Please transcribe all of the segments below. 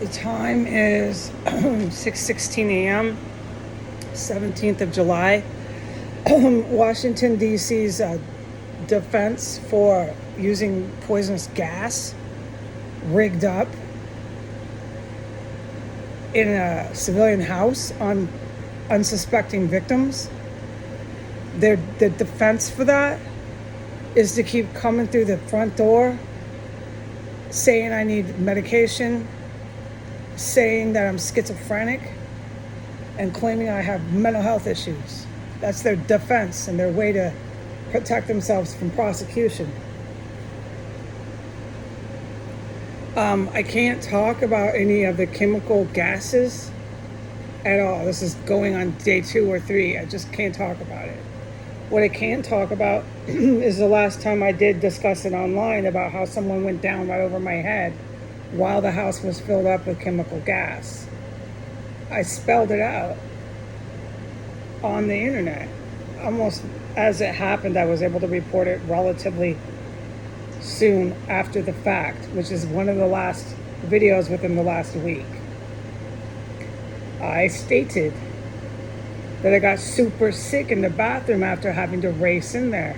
The time is 6:16 a.m., 17th of July. Washington, D.C.'s defense for using poisonous gas rigged up in a civilian house on unsuspecting victims. The defense for that is to keep coming through the front door saying I need medication, saying that I'm schizophrenic, and claiming I have mental health issues. That's their defense and their way to protect themselves from prosecution. I can't talk about any of the chemical gases at all. This is going on day 2 or 3. I just can't talk about it. What I can talk about is the last time I did discuss it online about how someone went down right over my head while the house was filled up with chemical gas. I spelled it out on the internet. Almost as it happened, I was able to report it relatively soon after the fact, which is one of the last videos within the last week. I stated that I got super sick in the bathroom after having to race in there.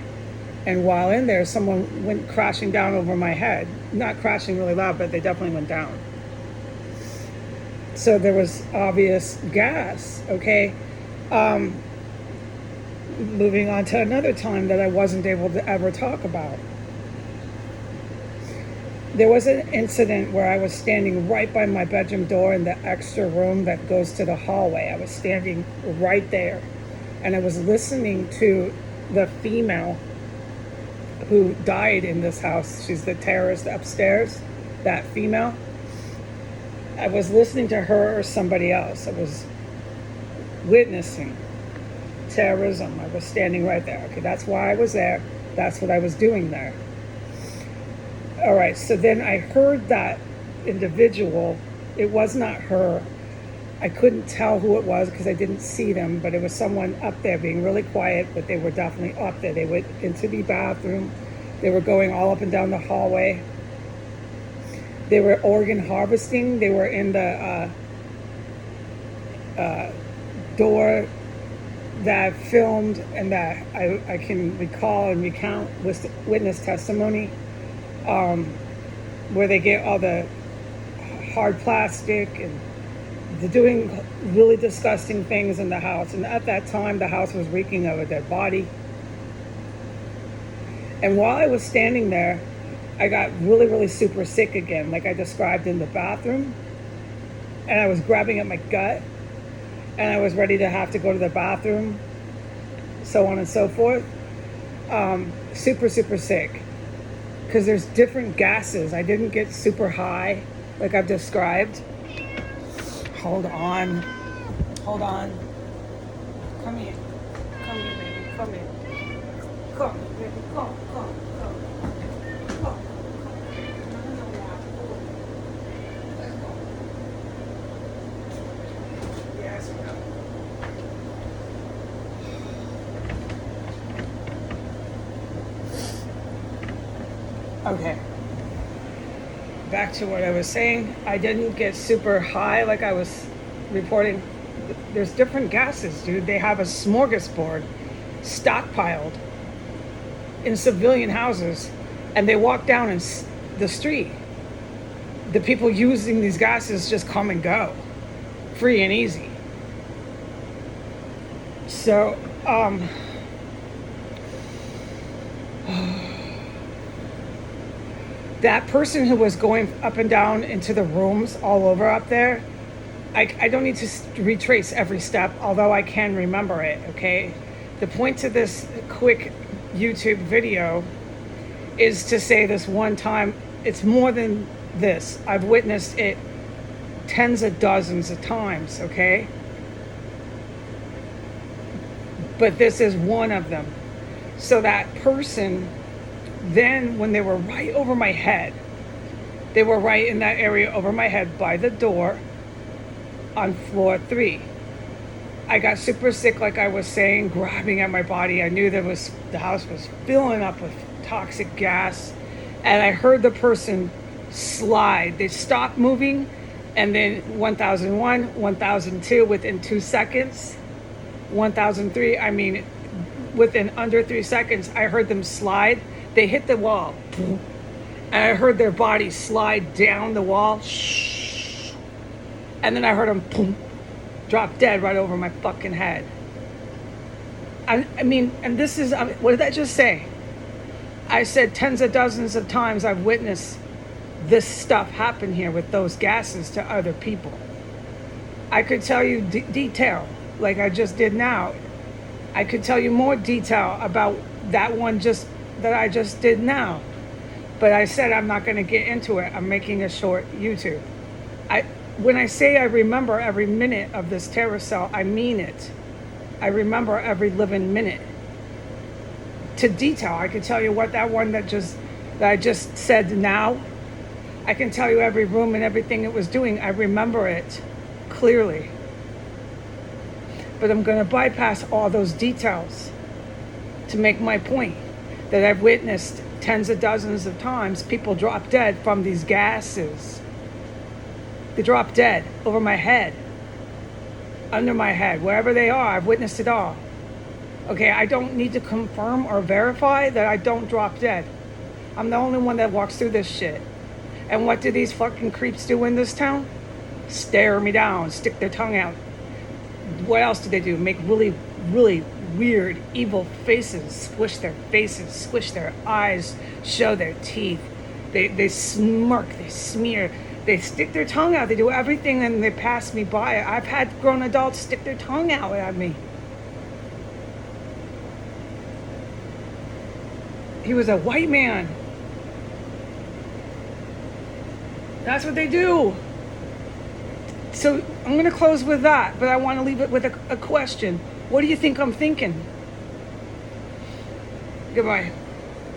And while in there, someone went crashing down over my head. Not crashing really loud, but they definitely went down. So there was obvious gas, okay? Moving on to another time that I wasn't able to ever talk about. There was an incident where I was standing right by my bedroom door in the extra room that goes to the hallway. I was standing right there, and I was listening to the female who died in this house. She's the terrorist upstairs, that female. I was listening to her or somebody else. I was witnessing terrorism. I was standing right there. Okay, that's why I was there. That's what I was doing there. All right, so then I heard that individual. It was not her. I couldn't tell who it was because I didn't see them, but it was someone up there being really quiet, but they were definitely up there. They went into the bathroom. They were going all up and down the hallway. They were organ harvesting. They were in the door that I filmed and that I can recall and recount witness testimony, where they get all the hard plastic and they're doing really disgusting things in the house. And at that time, the house was reeking of a dead body. And while I was standing there, I got really, really super sick again, like I described in the bathroom. And I was grabbing at my gut, and I was ready to have to go to the bathroom, so on and so forth. Super, super sick. Because there's different gases. I didn't get super high, like I've described. Hold on. Come here, baby. Come here. Come, baby. Come. Let's go. Yes, we go. Okay. Back to what I was saying. I didn't get super high like I was reporting. There's different gases, dude. They have a smorgasbord stockpiled in civilian houses, and they walk down in the street. The people using these gases just come and go, free and easy. So, that person who was going up and down into the rooms all over up there, I don't need to retrace every step, although I can remember it, okay? The point to this quick YouTube video is to say this one time. It's more than this. I've witnessed it tens of dozens of times, okay? But this is one of them. So that person, then when they were right over my head, they were right in that area over my head by the door on floor 3. I got super sick, like I was saying, grabbing at my body. I knew the house was filling up with toxic gas, and I heard the person slide. They stopped moving, And then 1001, 1002 within 2 seconds. 1003, I mean, within under 3 seconds, I heard them slide. They hit the wall. And I heard their bodies slide down the wall. And then I heard them drop dead right over my fucking head. I mean, and this is, what did I just say? I said tens of dozens of times I've witnessed this stuff happen here with those gases to other people. I could tell you detail, like I just did now. I could tell you more detail about that one that I just did now. But I said I'm not going to get into it. I'm making a short YouTube. When I say I remember every minute of this terror cell, I mean it. I remember every living minute. To detail, I can tell you what that one that I just said now. I can tell you every room and everything it was doing. I remember it clearly. But I'm going to bypass all those details to make my point that I've witnessed tens of dozens of times people drop dead from these gases. They drop dead over my head, under my head, wherever they are. I've witnessed it all. Okay, I don't need to confirm or verify that I don't drop dead. I'm the only one that walks through this shit. And what do these fucking creeps do in this town? Stare me down, stick their tongue out. What else do they do? Make really, really weird, evil faces, squish their faces, squish their eyes, show their teeth. They smirk, they smear, they stick their tongue out. They do everything and they pass me by. I've had grown adults stick their tongue out at me. He was a white man. That's what they do. So I'm going to close with that, but I want to leave it with a question. What do you think I'm thinking? Goodbye.